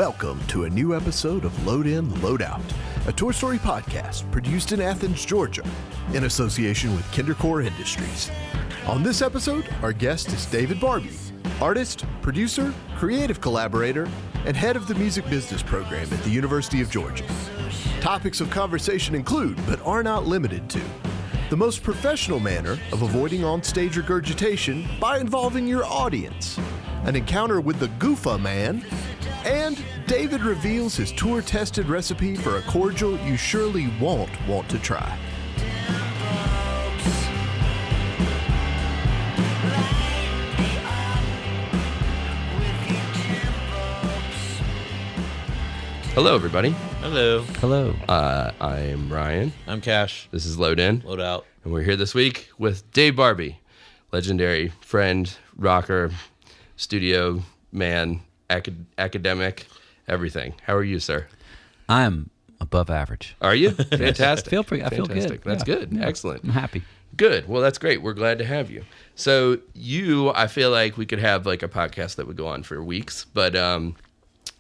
Welcome to a new episode of Load In, Load Out, a Toy Story podcast produced in Athens, Georgia, in association with Kindercore Industries. On this episode, our guest is David Barbie, artist, producer, creative collaborator, and head of the music business program at the University of Georgia. Topics of conversation include, but are not limited to, the most professional manner of avoiding onstage regurgitation by involving your audience, an encounter with the Goof-a-Man, and David reveals his tour-tested recipe for a cordial you surely won't want to try. Hello, everybody. Hello. Hello. I'm Ryan. I'm Cash. This is Load In. Load Out. And we're here this week with Dave Barbie, legendary friend, rocker, studio man, academic, everything. How are you, sir? I'm above average. Are you? Fantastic. I feel good. That's good. Yeah. Excellent. I'm happy. Good. Well, that's great. We're glad to have you. So I feel like we could have like a podcast that would go on for weeks, but in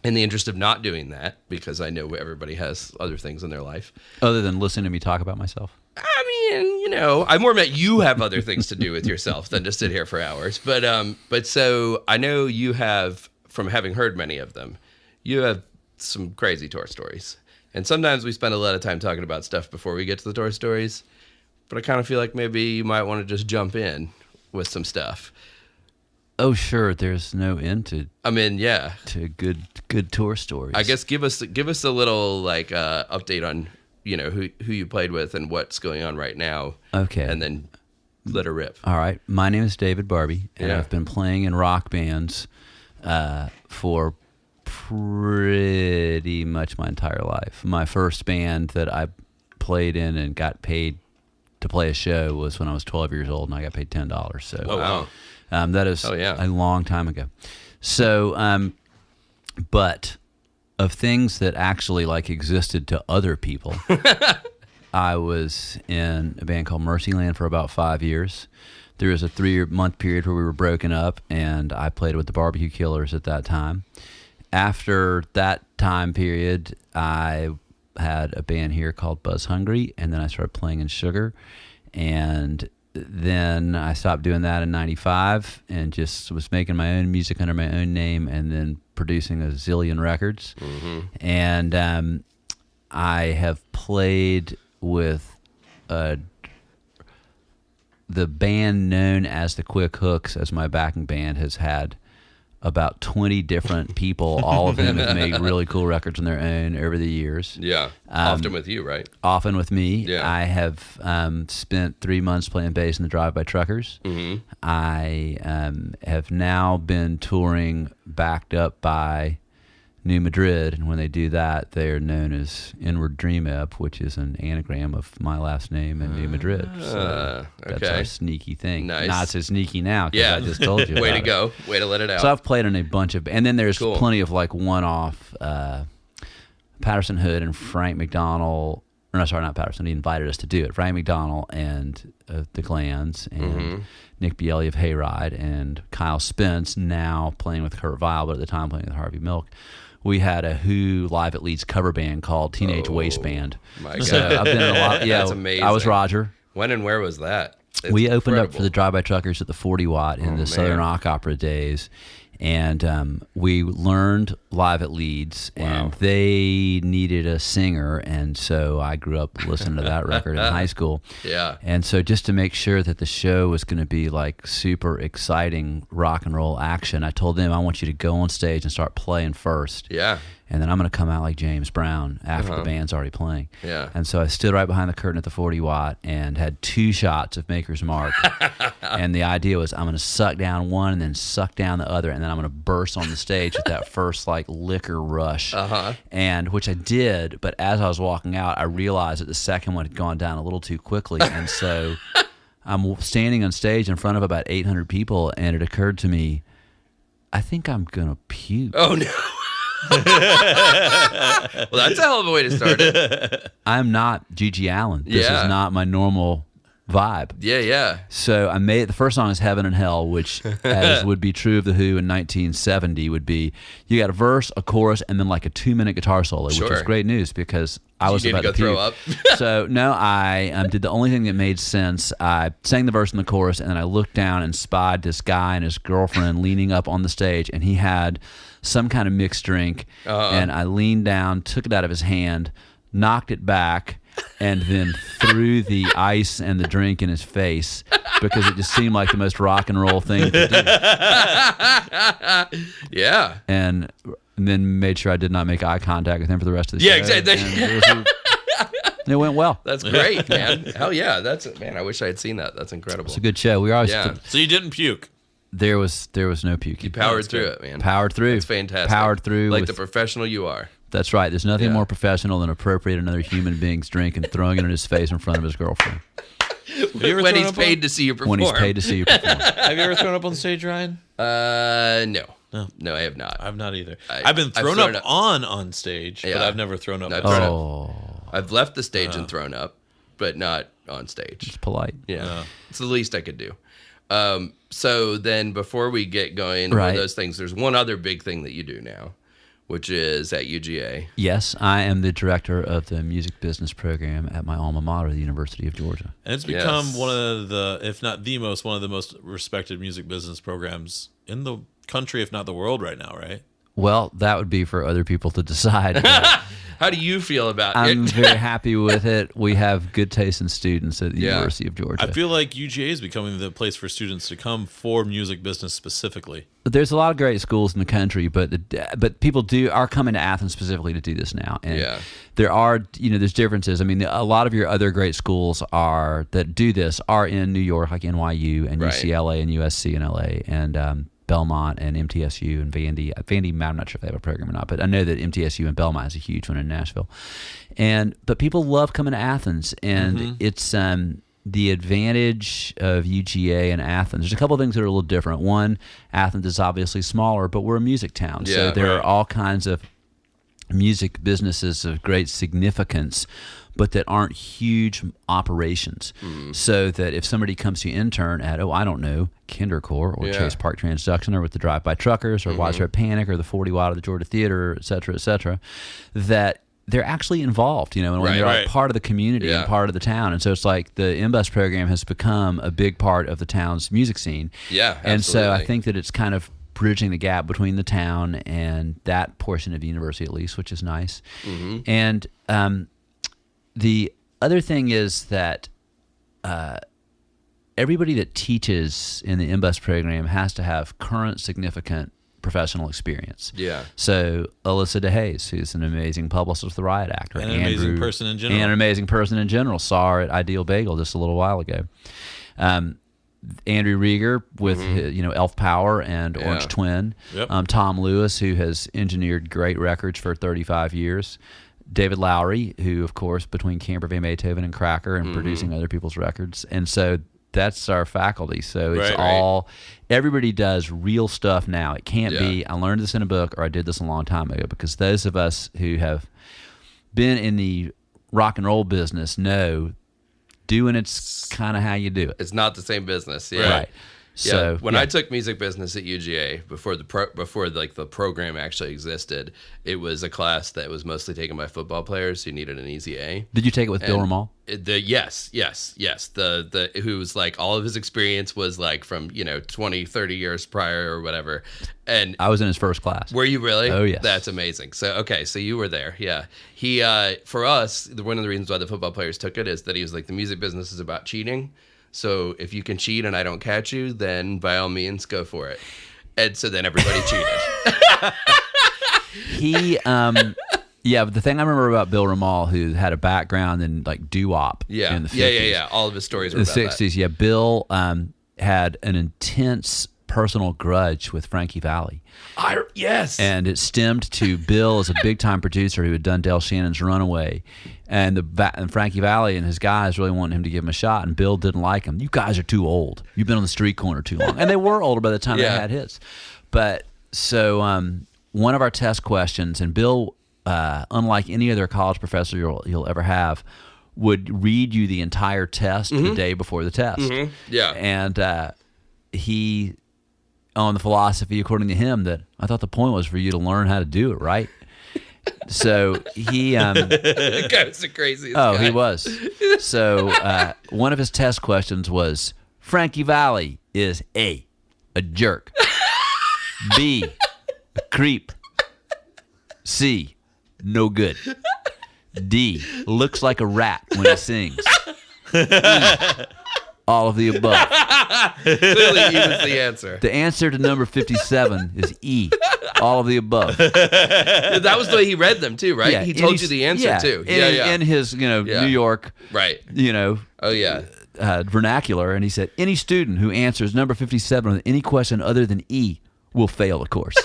the interest of not doing that, because I know everybody has other things in their life. Other than listening to me talk about myself. I mean, I more meant you have other things to do with yourself than to sit here for hours. But so I know you have, from having heard many of them, you have some crazy tour stories. And sometimes we spend a lot of time talking about stuff before we get to the tour stories. But I kind of feel like maybe you might want to just jump in with some stuff. Oh, sure. There's no end to. I mean, yeah. To good tour stories. I guess give us a little like update on who you played with and what's going on right now. Okay. And then let her rip. All right. My name is David Barbie, and Yeah. I've been playing in rock bands for pretty much my entire life. My first band that I played in and got paid to play a show was when I was 12 years old, and I got paid $10. So. Oh wow. That is a long time ago. So, but of things that actually like existed to other people, I was in a band called Mercyland for about 5 years. There was a 3-month period where we were broken up, and I played with the Barbecue Killers at that time. After that time period, I had a band here called Buzz Hungry, and then I started playing in Sugar, and then I stopped doing that in 95 and just was making my own music under my own name and then producing a zillion records. Mm-hmm. And I have played with the band known as the Quick Hooks as my backing band has had about 20 different people. All of them have made really cool records on their own over the years. Yeah, often with you, right? Often with me. Yeah. I have spent 3 months playing bass in the Drive-By Truckers. Mm-hmm. I have now been touring backed up by New Madrid, and when they do that, they are known as Inward Dream Ep, which is an anagram of my last name and New Madrid. So that's our sneaky thing. Nice. Not so sneaky now, because I just told you Way about to go. Way to let it out. So I've played in a bunch of, and then there's Cool. plenty of like one-off Patterson Hood and Frank McDonald. Or no, sorry, not Patterson. He invited us to do it. Frank McDonald and the Glands and Nick Bielli of Hayride and Kyle Spence, now playing with Kurt Vile, but at the time playing with Harvey Milk. We had a Who Live at Leeds cover band called Teenage Waistband. My So God. I've been in a lot. Yeah, That's amazing. I was Roger. When and where was that? It's We opened up incredible. for the Drive-By Truckers at the 40 Watt in the Southern Rock Opera days. And we learned live at Leeds, and they needed a singer, and so I grew up listening to that record in high school. Yeah. And so just to make sure that the show was going to be like super exciting rock and roll action, I told them, I want you to go on stage and start playing first. Yeah. And then I'm going to come out like James Brown after the band's already playing. Yeah. And so I stood right behind the curtain at the 40 Watt and had 2 shots of Maker's Mark. And the idea was I'm going to suck down one and then suck down the other, and then I'm going to burst on the stage with that first like liquor rush. And which I did, but as I was walking out, I realized that the second one had gone down a little too quickly. And so I'm standing on stage in front of about 800 people, and it occurred to me, I think I'm going to puke. Oh, no. Well, that's a hell of a way to start it. I'm not Gigi Allen. This Yeah. is not my normal vibe. Yeah. So I made the first song is Heaven and Hell, which, as would be true of The Who in 1970, would be you got a verse, a chorus, and then like a 2-minute guitar solo, which was great news because I was about to throw up. So no, I did the only thing that made sense. I sang the verse and the chorus, and then I looked down and spied this guy and his girlfriend leaning up on the stage, and he had some kind of mixed drink, and I leaned down, took it out of his hand, knocked it back, and then threw the ice and the drink in his face because it just seemed like the most rock and roll thing to do. Yeah. And then made sure I did not make eye contact with him for the rest of the show. Yeah, exactly. And it went well. That's great, man. Hell yeah. Man, I wish I had seen that. That's incredible. It's a good show. We always So you didn't puke? There was no puking. You powered through it, man. Powered through. That's fantastic. Powered through. Like the professional you are. That's right. There's nothing more professional than appropriating another human being's drink and throwing it in his face in front of his girlfriend. When he's paid to see you perform. When he's paid to see you perform. Have you ever thrown up on stage, Ryan? No, I have not. I've not either. I've been thrown up on stage, but I've never thrown up. I've left the stage and thrown up, but not on stage. It's polite. Yeah. It's the least I could do. So then before we get going with those things, there's one other big thing that you do now, which is at UGA. Yes, I am the director of the music business program at my alma mater, the University of Georgia. And it's become one of the, if not the most, one of the most respected music business programs in the country, if not the world right now, right? Well, that would be for other people to decide. How do you feel about it? I'm very happy with it. We have good taste in students at the University of Georgia. I feel like UGA is becoming the place for students to come for music business specifically. There's a lot of great schools in the country, but people are coming to Athens specifically to do this now. And there are, there's differences. I mean, a lot of your other great schools that do this are in New York, like NYU and UCLA and USC and LA and Belmont and MTSU and Vandy. Vandy, I'm not sure if they have a program or not, but I know that MTSU and Belmont is a huge one in Nashville. But people love coming to Athens, and it's the advantage of UGA and Athens. There's a couple of things that are a little different. One, Athens is obviously smaller, but we're a music town, so there are all kinds of music businesses of great significance, but that aren't huge operations. So that if somebody comes to intern at, I don't know, Kindercore or Chase Park Transduction or with the Drive-By Truckers or Widespread Panic or the 40 Watt of the Georgia Theater, et cetera, that they're actually involved, and when they're like part of the community and part of the town. And so it's like the MBUS program has become a big part of the town's music scene. Yeah, absolutely. And so I think that it's kind of bridging the gap between the town and that portion of the university, at least, which is nice. And the other thing is that everybody that teaches in the MBUS program has to have current significant professional experience. Yeah. So Alyssa DeHaze, who's an amazing publicist with the Riot Actor. And an amazing person in general. And an amazing person in general. Saw her at Ideal Bagel just a little while ago. Andrew Rieger with Elf Power and Orange Twin. Tom Lewis, who has engineered great records for 35 years. David Lowry, who, of course, between Camper Van Beethoven and Cracker and producing other people's records. And so that's our faculty. So it's everybody does real stuff now. It can't be, I learned this in a book or I did this a long time ago, because those of us who have been in the rock and roll business know doing it's kind of how you do it. It's not the same business. Right. So when I took music business at UGA before the program actually existed, it was a class that was mostly taken by football players who needed an easy A. Did you take it with Bill Ramal? Yes. The who's like all of his experience was like from 20, 30 years prior or whatever. And I was in his first class. Were you really? Oh yes. That's amazing. So so you were there. Yeah. He for us, one of the reasons why the football players took it is that he was like, the music business is about cheating. So if you can cheat and I don't catch you, then by all means go for it. And so then everybody cheated. But the thing I remember about Bill Ramal, who had a background in like doo-wop in the 50s. Yeah. All of his stories were the about 60s. that. Yeah, Bill had an intense personal grudge with Frankie Valli. Yes. And it stemmed to Bill as a big-time producer who had done Del Shannon's Runaway. And Frankie Valli and his guys really wanted him to give him a shot, and Bill didn't like him. You guys are too old. You've been on the street corner too long. And they were older by the time they had hits. But so one of our test questions, and Bill, unlike any other college professor you'll ever have, would read you the entire test the day before the test. Yeah. And he, on the philosophy, according to him, that I thought the point was for you to learn how to do it, right? So he... the guy was the craziest guy. he was. So one of his test questions was, Frankie Valli is A jerk, B, a creep, C, no good, D, looks like a rat when he sings, E, all of the above. Clearly, E was the answer. The answer to number 57 is E, all of the above. That was the way he read them too, right? Yeah, He told you the answer too. In his, New York, right? Oh yeah. Vernacular, and he said, any student who answers number 57 with any question other than E will fail the course.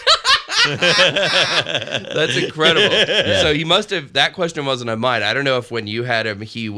That's incredible. Yeah. So he must have, that question wasn't on mine. I don't know if when you had him, you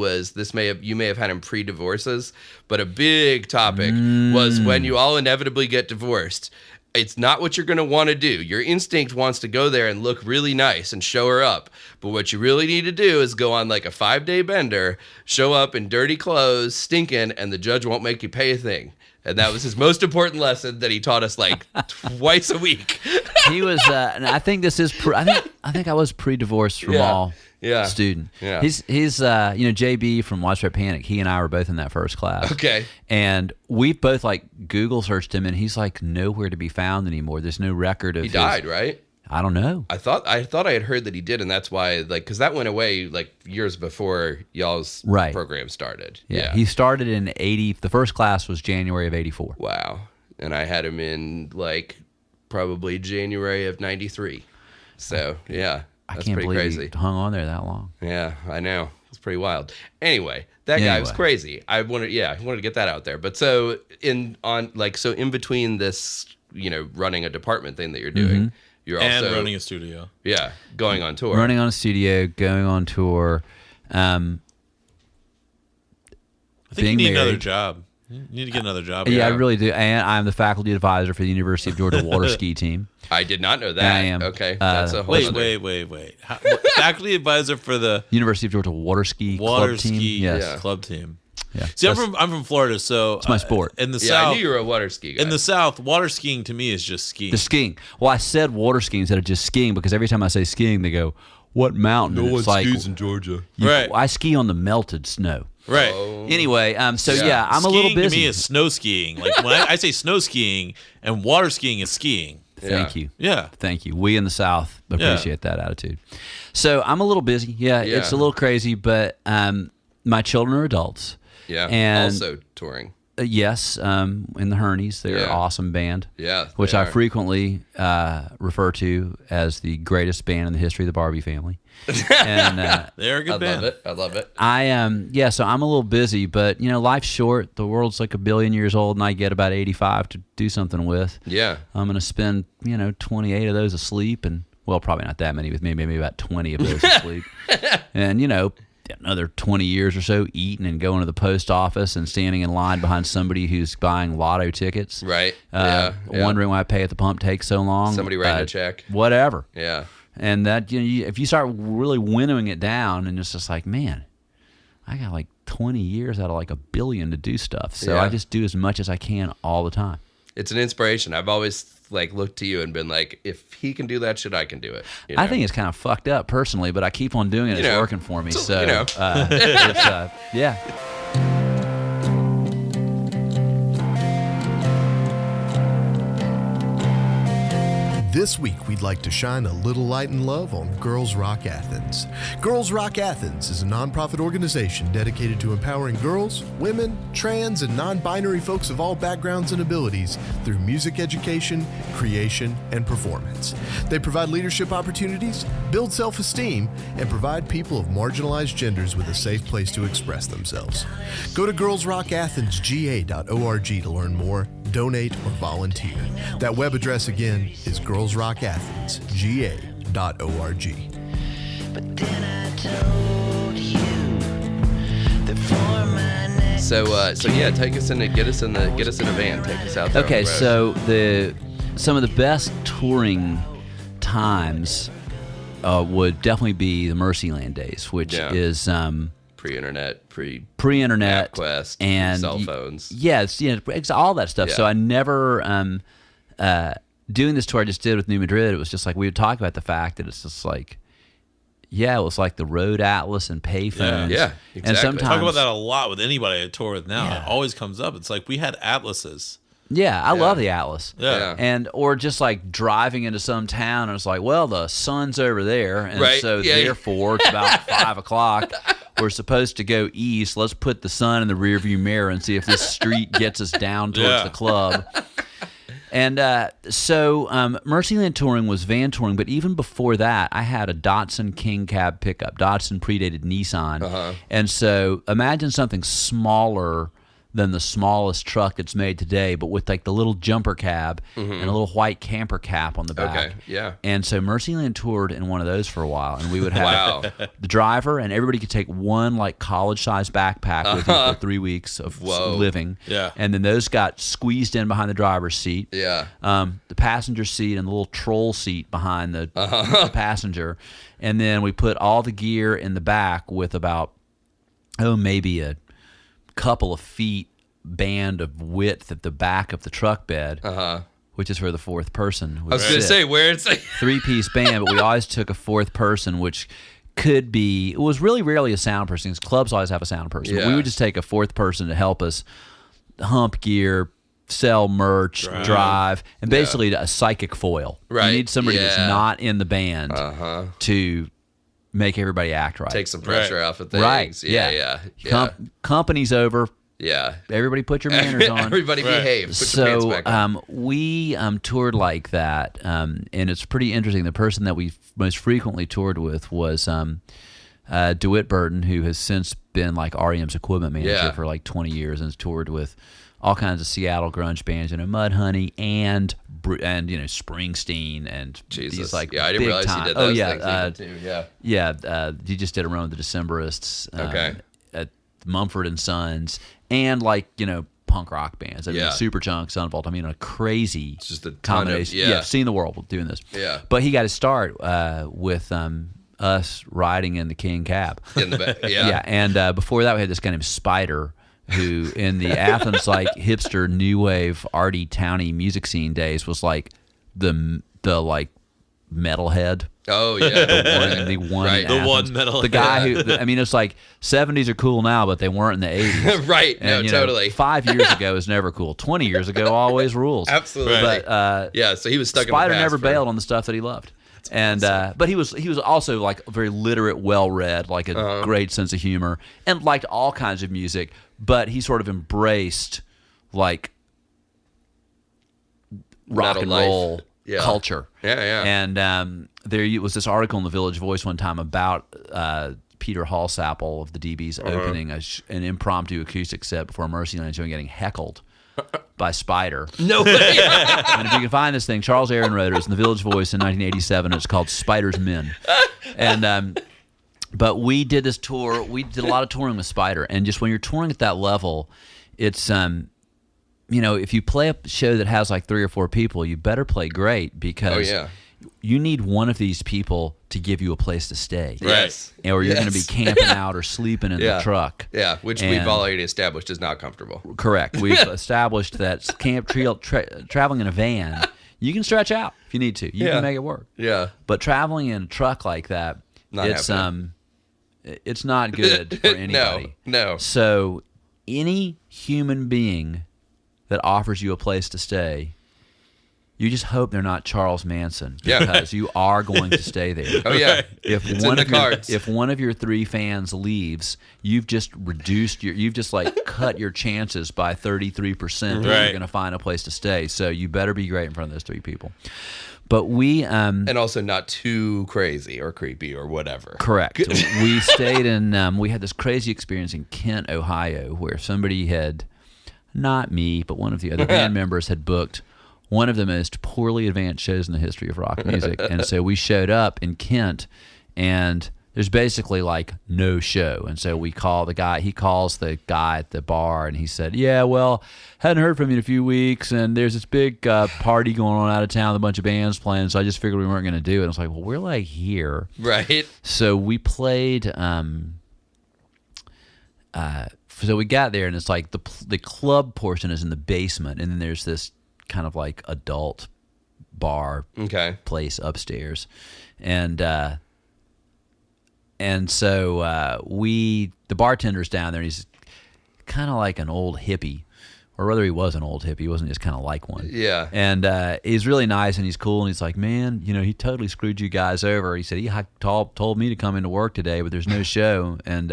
may have had him pre-divorces, but a big topic was when you all inevitably get divorced. It's not what you're going to want to do. Your instinct wants to go there and look really nice and show her up. But what you really need to do is go on like a 5-day bender, show up in dirty clothes, stinking, and the judge won't make you pay a thing. And that was his most important lesson that he taught us like twice a week. He was, and I think this is, I think I was pre-divorced from all student. Yeah. He's JB from Widespread Panic. He and I were both in that first class. Okay. And we both like Google searched him, and he's like nowhere to be found anymore. There's no record of. He died, right? I don't know. I thought I had heard that he did, and that's why, like, because that went away like years before y'all's program started. Yeah, he started in 80. The first class was January of 84. Wow, and I had him in like probably January of 93. So yeah, I that's can't pretty believe crazy. He hung on there that long. Yeah, I know. It's pretty wild. Anyway, that guy was crazy. I wanted to get that out there. But so in between this, running a department thing that you're doing. You're also running a studio. Yeah, going on tour. Running on a studio, going on tour. I think you need another job. You need to get another job. Yeah, I really do. And I'm the faculty advisor for the University of Georgia water ski team. I did not know that. I am. Okay, that's a whole Wait. Faculty advisor for the University of Georgia water ski club team. Yes. Club team. Yeah. See, I'm from Florida, so it's my sport. In the South, I knew you were a water ski guy. In the South, water skiing to me is just skiing. The skiing. Well, I said water skiing instead of just skiing because every time I say skiing, they go, "What mountain?" No and one it's like, skis in Georgia. Right. I ski on the melted snow. Right. Oh. Anyway, I'm skiing a little busy. To me is snow skiing. Like when I say snow skiing and water skiing is skiing. Thank you. Yeah. Thank you. We in the South appreciate that attitude. So I'm a little busy. Yeah, it's a little crazy, but my children are adults. Yeah, and also touring. Yes, in the Hernies. They're an awesome band. Yeah, which I frequently refer to as the greatest band in the history of the Barbie family. And they're a good band. I love it. So I'm a little busy, but life's short. The world's like 1 billion years old, and I get about 85 to do something with. Yeah, I'm gonna spend 28 of those asleep, and probably not that many with me, maybe about 20 of those asleep, and another 20 years or so eating and going to the post office and standing in line behind somebody who's buying lotto tickets. Right. Wondering why pay at the pump takes so long. Somebody writing a check. Whatever. Yeah. And that if you start really winnowing it down, and it's just like, man, I got like 20 years out of like 1 billion to do stuff. So I just do as much as I can all the time. It's an inspiration. I've always looked to you and been like, if he can do that shit, I can do it. I think it's kind of fucked up personally, but I keep on doing it. It's working for me. So yeah. This week, we'd like to shine a little light and love on Girls Rock Athens. Girls Rock Athens is a nonprofit organization dedicated to empowering girls, women, trans, and non-binary folks of all backgrounds and abilities through music education, creation, and performance. They provide leadership opportunities, build self-esteem, and provide people of marginalized genders with a safe place to express themselves. Go to girlsrockathensga.org to learn more, donate, or volunteer. That web address again is girlsrockathensga.org. But then I told you that for my next So take us in, get us in a van, take us out there. Okay, on the road. so some of the best touring times would definitely be the Mercyland days, which is pre-internet, pre-internet, MapQuest, and cell phones. Yes, all that stuff. Yeah. So I never doing this tour I just did with New Madrid. It was just like we would talk about the fact that it's just like. Yeah, it was like the road atlas and payphones. Yeah, exactly. And sometimes Talk about that a lot with anybody I tour with now. Yeah. It always comes up. It's like we had atlases. Yeah, I love the atlas. Yeah. And or just like driving into some town and it's like, well, the sun's over there, and Right. so therefore it's about 5 o'clock. We're supposed to go east. Let's put the sun in the rearview mirror and see if this street gets us down towards the club. And so Mercyland touring was van touring, but even before that, I had a Datsun King Cab pickup. Datsun predated Nissan. And so imagine something smaller than the smallest truck that's made today, but with like the little jumper cab and a little white camper cap on the back. Okay, yeah. And so Mercyland toured in one of those for a while, and we would have the driver, and everybody could take one like college-sized backpack with you for 3 weeks of living. Yeah. And then those got squeezed in behind the driver's seat. Yeah. The passenger seat and the little troll seat behind the passenger. And then we put all the gear in the back with about, maybe a couple of feet band of width at the back of the truck bed, which is where the fourth person would I was going to sit. say, where it's like... 3-piece band, but we always took a fourth person, which could be, it was really rarely a sound person, because clubs always have a sound person. But we Yeah. would just take a fourth person to help us hump gear, sell merch, drive, and basically a psychic foil. Right, You need somebody that's yeah. not in the band to make everybody act right. Take some pressure off of things. Right. Yeah. Yeah. Company's over. Yeah. Everybody put your manners on. Everybody behave. Put your pants So back on. we toured like that, and it's pretty interesting. The person that we most frequently toured with was DeWitt Burton, who has since been like REM's equipment manager for like 20 years and has toured with all kinds of Seattle grunge bands, Mudhoney and Springsteen and these like I didn't big realize time. he did those things even too. Yeah. He just did a run with the Decemberists. Okay. At Mumford and Sons, and punk rock bands. Yeah. Superchunk, Sunvault. A crazy just a ton of- combination. yeah. Seeing the world doing this. Yeah. But he got his start with us riding in the King Cab. In the back. Yeah. Yeah, and before that we had this guy named Spider, who in the Athens like hipster new wave arty towny music scene days was like the like metalhead. Oh yeah. The one Right. in The Athens. one metal. The guy who, it's like 70s are cool now, but they weren't in the 80s. Right. And, No, totally. 5 years ago is never cool. 20 years ago always rules. Absolutely. But yeah. So he was stuck Spider in the past never for- bailed on the stuff that he loved. And but he was also like very literate, well-read, like a great sense of humor, and liked all kinds of music. But he sort of embraced like rock Metal and life. roll Yeah. culture. Yeah. And there was this article in the Village Voice one time about Peter Hallsapple of the DBs opening an impromptu acoustic set before Mercyland show and getting heckled by Spider. No way. And if you can find this thing, Charles Aaron wrote it. It's in the Village Voice in 1987. It's called Spider's Men. And but we did this tour. We did a lot of touring with Spider, and just when you're touring at that level, it's if you play a show that has like 3 or 4 people, you better play great, because you need one of these people to give you a place to stay. Yes. Or you're going to be camping out or sleeping in the truck. Yeah, which we've already established is not comfortable. Correct. We've established that traveling in a van, you can stretch out if you need to. You can make it work. Yeah. But traveling in a truck like that, it's not good for anybody. No. So any human being that offers you a place to stay, you just hope they're not Charles Manson, because you are going to stay there. Oh yeah. If It's one in the cards. if one of your 3 fans leaves, you've just cut your chances by 33% that you're Right. going to find a place to stay. So you better be great in front of those 3 people. But we and also not too crazy or creepy or whatever. correct. We stayed in we had this crazy experience in Kent, Ohio, where somebody had, not me, but one of the other band members had booked one of the most poorly advanced shows in the history of rock music. And so we showed up in Kent, and there's basically like no show. And so we call the guy, he calls the guy at the bar, and he said, yeah, well, hadn't heard from you in a few weeks, and there's this big party going on out of town with a bunch of bands playing, so I just figured we weren't going to do it. And I was like, well, we're like here. Right. So we played so we got there, and it's like the club portion is in the basement, and then there's this kind of like adult bar place upstairs, and so the bartender's down there, and he's kind of like an old hippie, or rather he was an old hippie. He wasn't just kind of like one. Yeah. And he's really nice, and he's cool, and he's like, man, he totally screwed you guys over. He said he told me to come into work today, but there's no show, and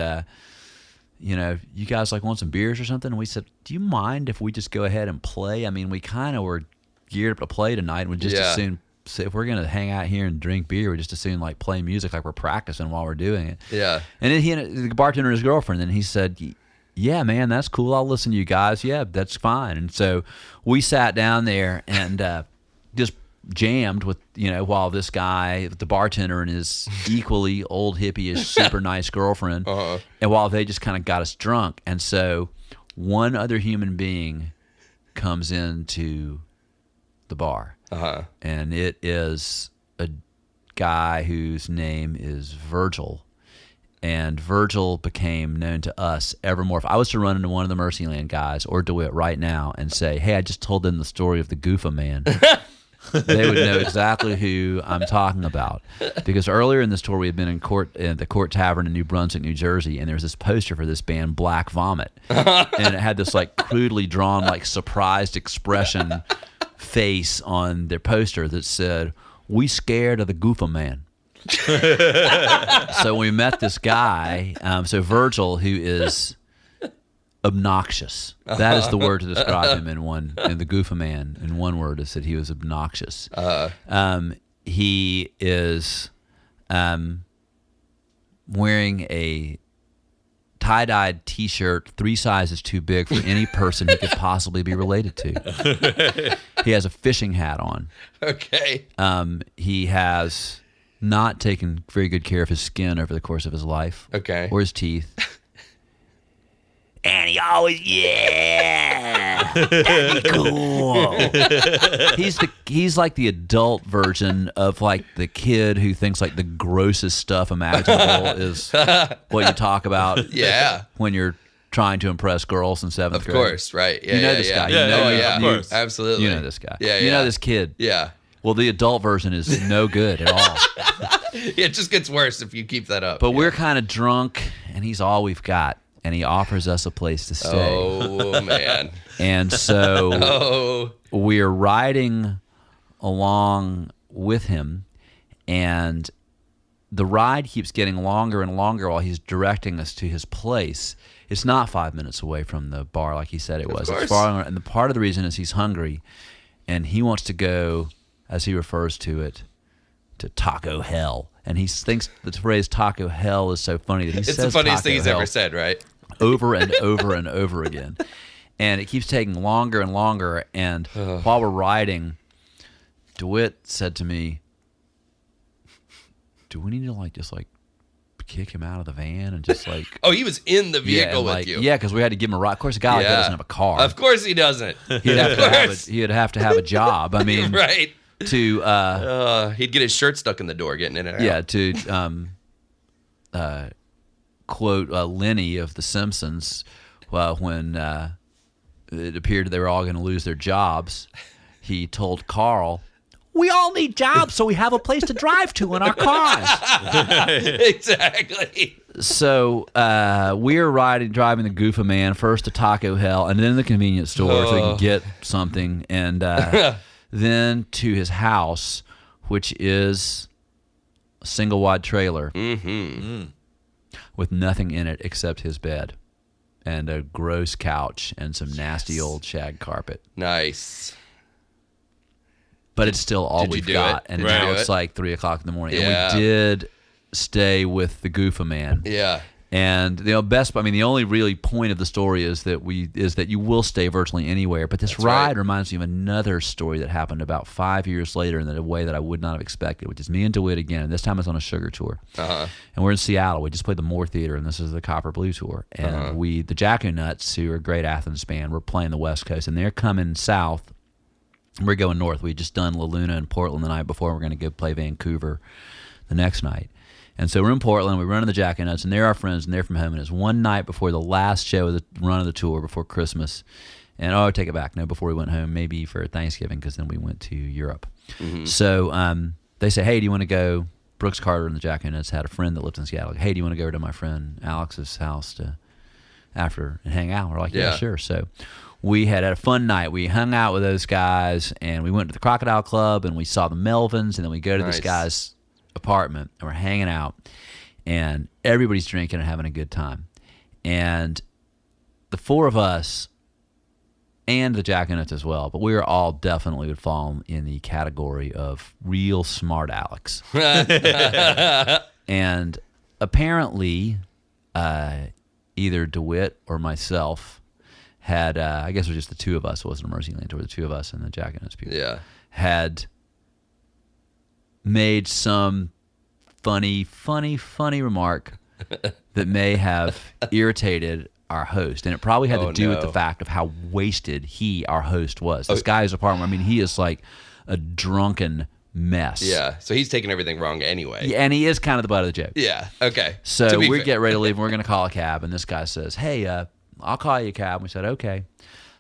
you guys like want some beers or something? And we said, do you mind if we just go ahead and play? I mean, we kind of were geared up to play tonight, and we just as soon, if we're going to hang out here and drink beer, we just as soon like play music like we're practicing while we're doing it. Yeah. And then the bartender and his girlfriend, and he said, yeah, man, that's cool. I'll listen to you guys. Yeah, that's fine. And so we sat down there and just jammed with, while this guy, the bartender, and his equally old hippie-ish, super nice girlfriend, and while they just kind of got us drunk. And so one other human being comes into the bar, and it is a guy whose name is Virgil. And Virgil became known to us ever more. If I was to run into one of the Mercyland guys or DeWitt right now and say, hey, I just told them the story of the Goof-a-Man, they would know exactly who I'm talking about. Because earlier in the story, we had been in the Court Tavern in New Brunswick, New Jersey, and there was this poster for this band, Black Vomit. And it had this like crudely drawn, like surprised expression face on their poster that said, we scared of the Goof-a-Man. So we met this guy, so Virgil, who is obnoxious. That is the word to describe him in the Goof-a-Man. In one word, is that he was obnoxious. He is wearing a tie-dyed T-shirt 3 sizes too big for any person he could possibly be related to. He has a fishing hat on. Okay. He has not taken very good care of his skin over the course of his life. Okay. Or his teeth. And he always, that'd be cool. He's like the adult version of like the kid who thinks like the grossest stuff imaginable is what you talk about. Yeah. When you're trying to impress girls in 7th grade. Of course, right. Yeah, you know this guy. Of course. Absolutely. You know this guy. Yeah, You know this kid. Yeah. Well, the adult version is no good at all. It just gets worse if you keep that up. But we're kind of drunk, and he's all we've got, and he offers us a place to stay. Oh, man. And so we're riding along with him, and the ride keeps getting longer and longer while he's directing us to his place. It's not 5 minutes away from the bar like he said it was. It's far longer, and the part of the reason is he's hungry, and he wants to go, as he refers to it, to Taco Hell. And he thinks the phrase Taco Hell is so funny that he says it's the funniest Taco thing he's Hell ever said, right? over and over and over again. And it keeps taking longer and longer. And while we're riding, DeWitt said to me, do we need to just kick him out of the van and just like... Oh, he was in the vehicle with you. Yeah, because we had to give him a ride. Of course, a guy like that doesn't have a car. Of course he doesn't. He'd have to have a job. I mean... Right. He'd get his shirt stuck in the door getting in and out. Yeah, to quote Lenny of The Simpsons, when it appeared they were all going to lose their jobs, he told Carl, we all need jobs so we have a place to drive to in our cars. Exactly. So we're driving the Goof-a-Man first to Taco Hell and then the convenience store so we can get something, and then to his house, which is a single-wide trailer with nothing in it except his bed and a gross couch and some nasty old shag carpet. Nice. But it's still all we've got. And now it's like 3 o'clock in the morning. Yeah. And we did stay with the Goof-a-Man. Yeah. And the only really point of the story is that you will stay virtually anywhere. But this ride reminds me of another story that happened about 5 years later in a way that I would not have expected, which is me and DeWitt again. And this time it's on a sugar tour. And we're in Seattle. We just played the Moore Theater, and this is the Copper Blue Tour. And the Jacko-Nuts, who are a great Athens band, we're playing the West Coast, and they're coming south. We're going north. We just done La Luna and Portland the night before. We're going to go play Vancouver the next night. And so we're in Portland, we run to the Jack and Nuts, and they're our friends, and they're from home. And it's one night before the last show of the run of the tour, before Christmas. And I take it back. No, before we went home, maybe for Thanksgiving, because then we went to Europe. So they say, hey, do you want to go? Brooks Carter and the Jack and Nuts had a friend that lived in Seattle. Hey, do you want to go to my friend Alex's house after and hang out? We're like, yeah, sure. So we had a fun night. We hung out with those guys, and we went to the Crocodile Club, and we saw the Melvins, and then we go to this guy's apartment, and we're hanging out, and everybody's drinking and having a good time. And the four of us, and the Jack and Nuts as well, but we were all definitely would fall in the category of real smart Alex. And apparently, either DeWitt or myself had, I guess it was just the two of us. It wasn't a Mercyland tour. The two of us and the Jack and Nuts people had made some funny remark that may have irritated our host, and it probably had to do with the fact of how wasted our host was. This guy's apartment, I mean, he is like a drunken mess. Yeah, so he's taking everything wrong anyway. Yeah, and he is kind of the butt of the joke. Yeah, okay. So we get ready to leave, and we're going to call a cab, and this guy says, hey, I'll call you a cab. And we said, okay.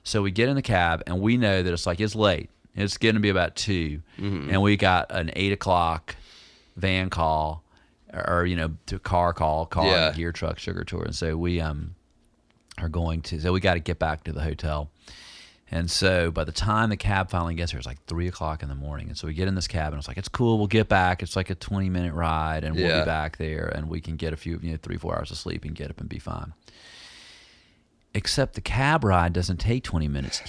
So we get in the cab, and we know that it's late. It's going to be about 2, and we got an 8 o'clock van call, or to car and gear truck sugar tour, and so we are going to. So we got to get back to the hotel, and so by the time the cab finally gets here, it's like 3 o'clock in the morning, and so we get in this cab, and it's like, it's cool, we'll get back. It's like a 20-minute ride, and we'll be back there, and we can get a few 3-4 hours of sleep and get up and be fine. Except the cab ride doesn't take 20 minutes.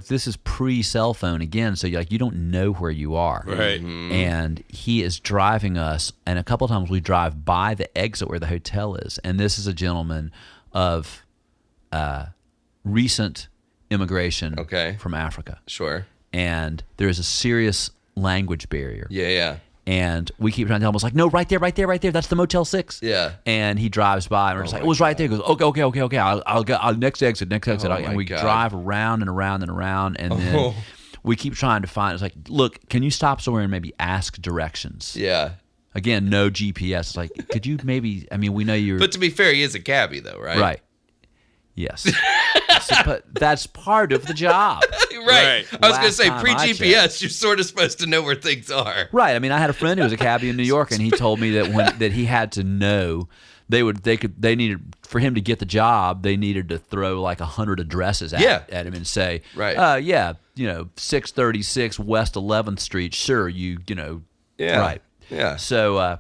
This is pre-cell phone again, so you don't know where you are. Right. And he is driving us, and a couple of times we drive by the exit where the hotel is. And this is a gentleman of recent immigration from Africa. Sure. And there is a serious language barrier. Yeah. And we keep trying to tell him, it's like, no, right there, that's the Motel 6. Yeah. And he drives by, and we're just like, it was right there. He goes, okay, I'll go, next exit. And we drive around and around and around, and then we keep trying to find, it's like, look, can you stop somewhere and maybe ask directions? Yeah. Again, no GPS. It's like, could you maybe, we know you're... But to be fair, he is a cabbie, though, right? Right. Yes. But that's part of the job. Right. I was going to say, pre-GPS, you're sort of supposed to know where things are. Right. I had a friend who was a cabbie in New York, and he told me that that he had to know they needed, for him to get the job, they needed to throw like 100 addresses at him and say, right. 636 West 11th Street. Sure, right. Yeah. So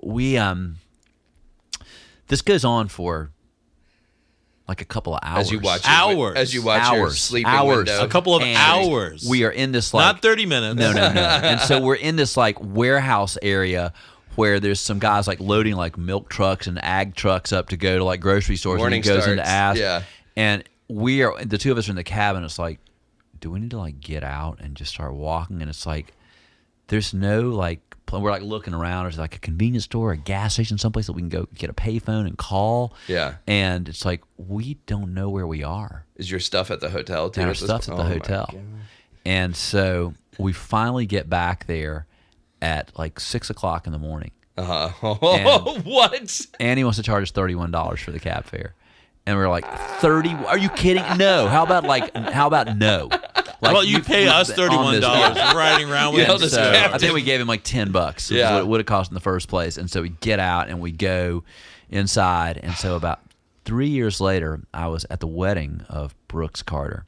we this goes on for like a couple of hours. As you watch your sleeping window. A couple of hours. We are in this not 30 minutes. No. And so we're in this like warehouse area where there's some guys like loading like milk trucks and ag trucks up to go to like grocery stores. Morning and he goes starts. into ask. Yeah. And the two of us are in the cabin. It's like, do we need to like get out and just start walking? And it's like, there's no like, we're like looking around. There's like a convenience store, a gas station, someplace that we can go get a payphone and call. Yeah. And it's like, we don't know where we are. Is your stuff at the hotel too? And our stuff's at the hotel. And so we finally get back there at like 6 o'clock in the morning. What? And he wants to charge us $31 for the cab fare. And we're like, 30? Are you kidding? No. How about no? Like, well, you pay us $31 riding around with him. So I think we gave him like $10. Which is what it would have cost in the first place. And so we get out and we go inside. And so about 3 years later, I was at the wedding of Brooks Carter.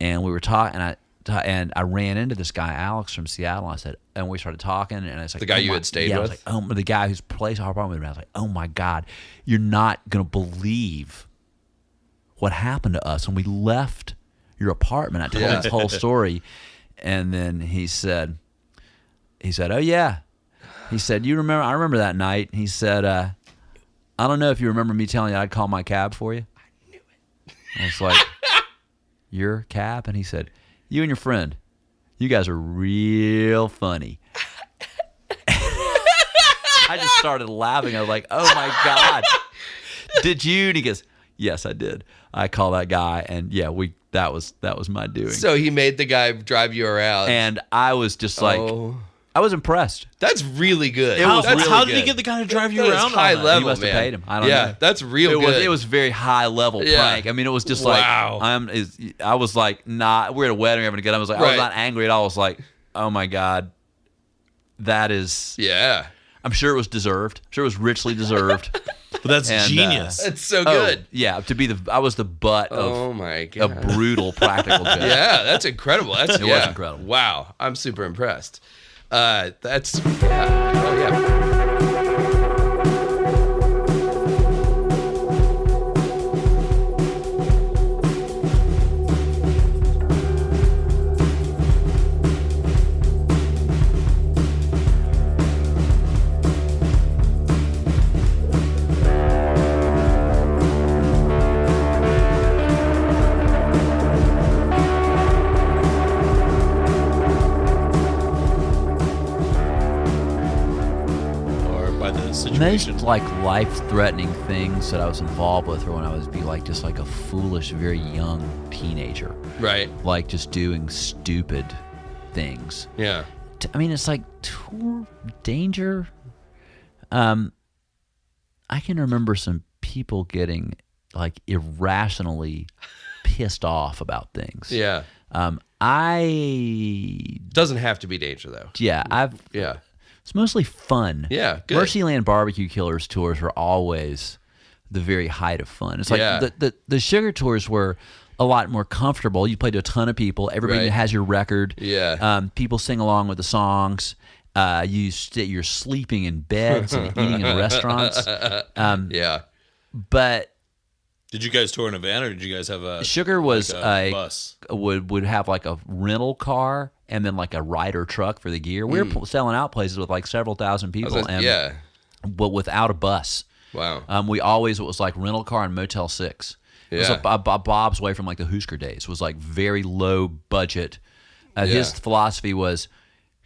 And we were talking, and I ran into this guy, Alex from Seattle. I said, and we started talking, and it's like the guy you had stayed with. I was like, the guy whose place our apartment was. I was like, oh my God, you're not gonna believe what happened to us when we left your apartment. I told him the whole story, and then he said, oh yeah, he said, I remember that night. He said, I don't know if you remember me telling you I'd call my cab for you. I knew it. I was like, your cab? And he said, you and your friend, you guys are real funny. I just started laughing. I was like, oh my God, did you? And he goes, yes, I did. I call that guy, and that was my doing. So he made the guy drive you around. And I was just like, I was impressed. That's really good. How That's really did he good. get the guy to drive you That is around? high on that? level, You must have man. paid him. I don't know. Yeah, that's real good. It was very high level Yeah. prank. I mean, it was just Wow. like I was like, we're at a wedding having a good time. I was like, I Right. was not angry at all. I was like, oh my god, that is. Yeah. I'm sure it was deserved. I'm sure it was richly deserved. But that's And, genius. That's so Oh, good. yeah, I was the butt Oh of my a god. brutal practical joke. Yeah, that's incredible. It was incredible. Wow, I'm super impressed. That's yeah. Oh yeah. Or by the situation. Most like life-threatening things that I was involved with were when I was just like a foolish, very young teenager, Right. like just doing stupid things. Yeah. I mean, it's like tour danger. I can remember some people getting like irrationally pissed off about things. Yeah. Doesn't have to be danger though. Yeah, Yeah. it's mostly fun. Yeah, good. Mercyland Barbecue Killers tours were always the very height of fun. It's like Yeah. the Sugar tours were a lot more comfortable. You played to a ton of people. Everybody Right. has your record. Yeah. People sing along with the songs. You're sleeping in beds and eating in restaurants. Yeah. But Did you guys tour in a van, or did you guys have a Sugar was like a bus? would have like a rental car and then like a rider truck for the gear. We were selling out places with like several thousand people, Yeah. but without a bus. Wow. It was like rental car and Motel 6. It was Yeah. Bob's way from like the Husker days. It was like very low budget. His philosophy was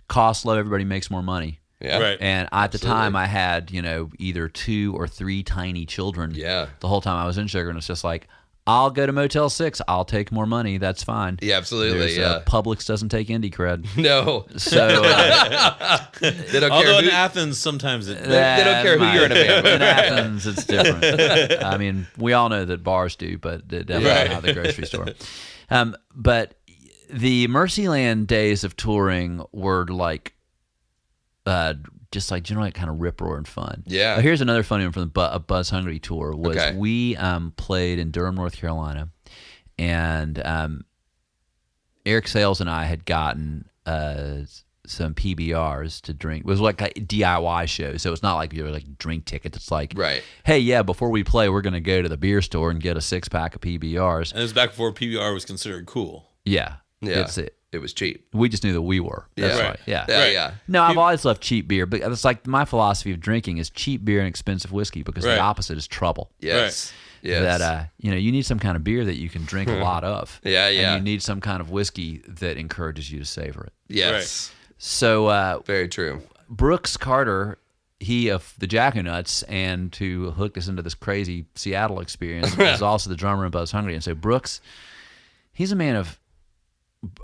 cost low, everybody makes more money. Yeah. Right. And at the time, I had either 2 or 3 tiny children. Yeah. The whole time I was in Sugar, and it's just like, I'll go to Motel 6. I'll take more money. That's fine. Yeah, absolutely. Publix doesn't take indie cred. No. So They don't Although care in who, Athens, sometimes it. they don't care who you're in a band with. In Athens, it's different. I mean, we all know that bars do, but definitely Right. not the grocery store. But the Mercyland days of touring were like, just like generally kind of rip roaring fun. Yeah. Here's another funny one from the Buzz Hungry tour. Was Okay. we played in Durham, North Carolina, and Eric Sales and I had gotten some PBRs to drink. It was like a DIY show, so it's not like you're like drink tickets. It's like, Right. hey, yeah, before we play, we're gonna go to the beer store and get a 6-pack of PBRs. And it was back before PBR was considered cool. Yeah, Yeah. It was cheap. we just knew that we were. That's Yeah. right. Yeah. Yeah. Right. Yeah. No, I've always loved cheap beer, but it's like my philosophy of drinking is cheap beer and expensive whiskey because Right. the opposite is trouble. Yes. Yes. That you need some kind of beer that you can drink a lot of. Yeah, yeah. And you need some kind of whiskey that encourages you to savor it. Yes. So Very true. Brooks Carter, he of the Jackonuts, and to hook us into this crazy Seattle experience, is also the drummer in Buzz Hungry. And so Brooks, he's a man of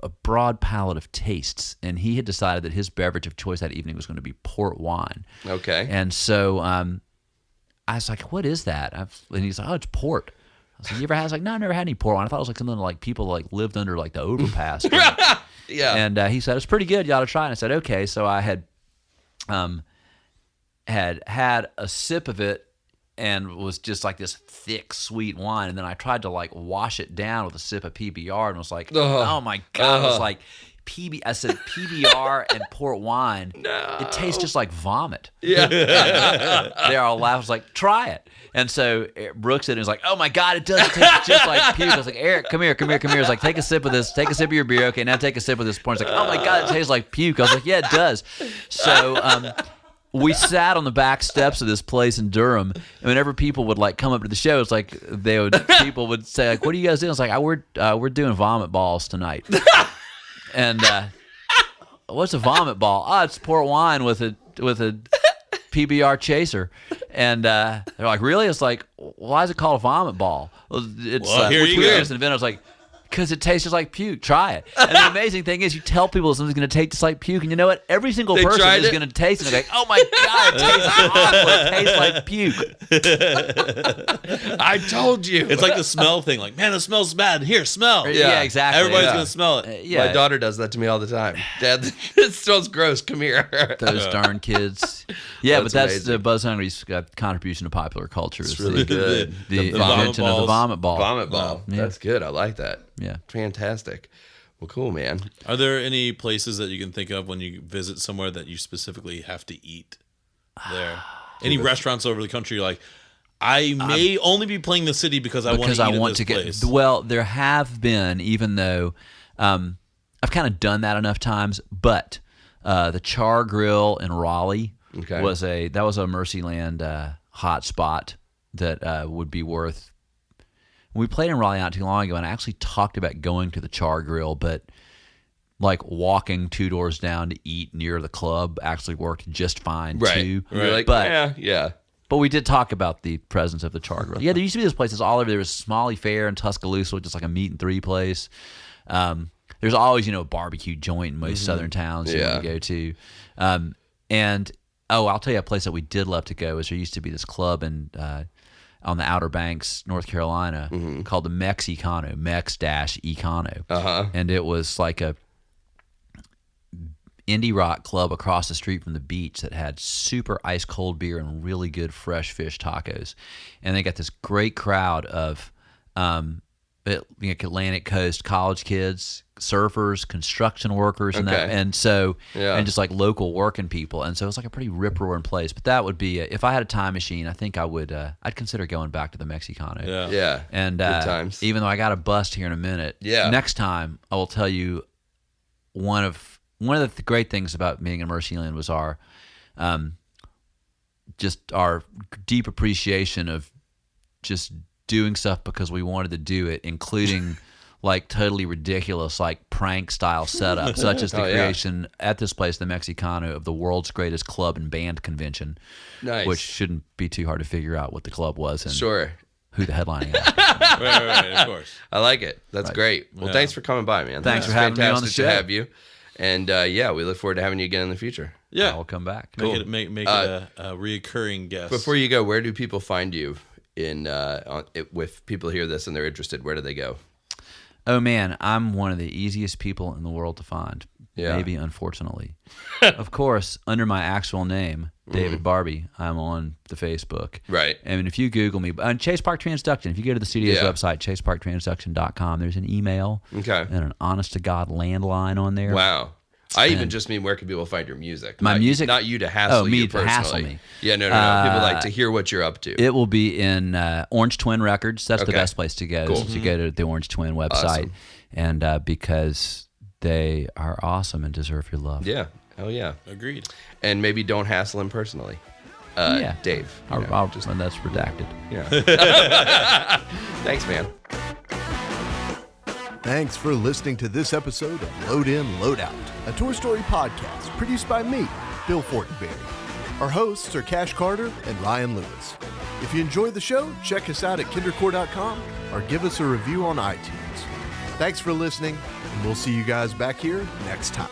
a broad palette of tastes, and he had decided that his beverage of choice that evening was going to be port wine. Okay. And so I was like, "What is that?" And he's like, "Oh, it's port." I was like, "You ever had?" I was like, "No, I never had any port wine." I thought it was like something like people like lived under like the overpass. Yeah. And he said, "It's pretty good. You ought to try it." And I said, "Okay." So I had had a sip of it, and was just like this thick, sweet wine. And then I tried to like wash it down with a sip of PBR, and was like, "Oh my god!" I was like, I said PBR and port wine. It tastes just like vomit. Yeah. They all laughed. I was like, "Try it." And so Brooks did, and was like, "Oh my god, it does. It tastes just like puke." I was like, "Eric, come here." I was like, "Take a sip of this. Take a sip of your beer. Okay, now take a sip of this porn." He's like, "Oh my god, it tastes like puke." I was like, "Yeah, it does." So we sat on the back steps of this place in Durham, and whenever people would like come up to the show, it's like people would say like, "What are you guys doing?" I was like, "We're doing vomit balls tonight." And what's a vomit ball? Oh, it's port wine with a PBR chaser. And they're like, "Really?" It's like, "Why is it called a vomit ball?" Well, it's Well, here which you was go. just an event. I was like, Because it tastes just like puke. Try it. And the amazing thing is, you tell people something's going to taste just like puke, and you know what? Every single person is going to taste it. And they're like, oh my God, it tastes awful. It tastes like puke. I told you. It's like the smell thing. Like, man, it smells bad. Here, smell. Yeah, exactly. Everybody's going to smell it. My daughter does that to me all the time. Dad, this smells gross. Come here. Those darn kids. Yeah, but that's amazing. the Buzz Hungry's contribution to popular culture. It's really good. The vomit invention of the balls. vomit ball. Vomit ball. Yeah. That's good. I like that. Yeah. Fantastic. Well, cool, man. Are there any places that you can think of when you visit somewhere that you specifically have to eat there? Any restaurants over the country you're like, I may only be playing the city because I want to eat at this place? Well, there have been, even though I've kind of done that enough times, but the Char Grill in Raleigh was a Mercyland hot spot that would be worth. We played in Raleigh not too long ago, and I actually talked about going to the Char Grill, but like walking 2 doors down to eat near the club actually worked just fine too. You're like, but yeah. But we did talk about the presence of the Char Grill. Yeah, there used to be those places all over. There was Smalley Fair in Tuscaloosa, which is like a meat and three place. There's always, a barbecue joint in most southern towns you want to go to. And I'll tell you a place that we did love to go is there used to be this club in on the Outer Banks, North Carolina, called the Mex-Econo, Mex-Econo. And it was like a indie rock club across the street from the beach that had super ice cold beer and really good fresh fish tacos. And they got this great crowd of Atlantic Coast college kids, surfers, construction workers, and just like local working people. And so it was like a pretty rip-roaring place. But that would be if I had a time machine, I think I would. I'd consider going back to the Mex-Econo. Yeah. And good times. Even though I got a bust here in a minute, next time I will tell you one of the great things about being in Mercyland was our deep appreciation of just doing stuff because we wanted to do it, including like totally ridiculous like prank style setups, such as the creation at this place, the Mex-Econo, of the world's greatest club and band convention. Nice. Which shouldn't be too hard to figure out what the club was and who the headlining was. right, of course. I like it. That's great. Well, thanks for coming by, man. Thanks for having me on the show. To have you. And we look forward to having you again in the future. Yeah, I'll come back. Make it a reoccurring guest. Before you go, where do people find you? If people hear this and they're interested, where do they go? Oh man, I'm one of the easiest people in the world to find. Yeah. Maybe, unfortunately. Of course, under my actual name, David Barbie, I'm on the Facebook. Right. And if you Google me, Chase Park Transduction, if you go to the studio's website, chaseparktransduction.com, there's an email and an honest-to-God landline on there. Wow. I even just mean, where can people find your music? Music? Not you to hassle you personally. To hassle me. Yeah, no. People like to hear what you're up to. It will be in Orange Twin Records. That's the best place to go. Cool. Is to go to the Orange Twin website. Awesome. And because they are awesome and deserve your love. Yeah. Oh, yeah. Agreed. And maybe don't hassle him personally. Dave. And that's redacted. Yeah. Thanks, man. Thanks for listening to this episode of Load In, Load Out, a Tour Story podcast produced by me, Bill Fortenberry. Our hosts are Cash Carter and Ryan Lewis. If you enjoyed the show, check us out at kindercore.com or give us a review on iTunes. Thanks for listening, and we'll see you guys back here next time.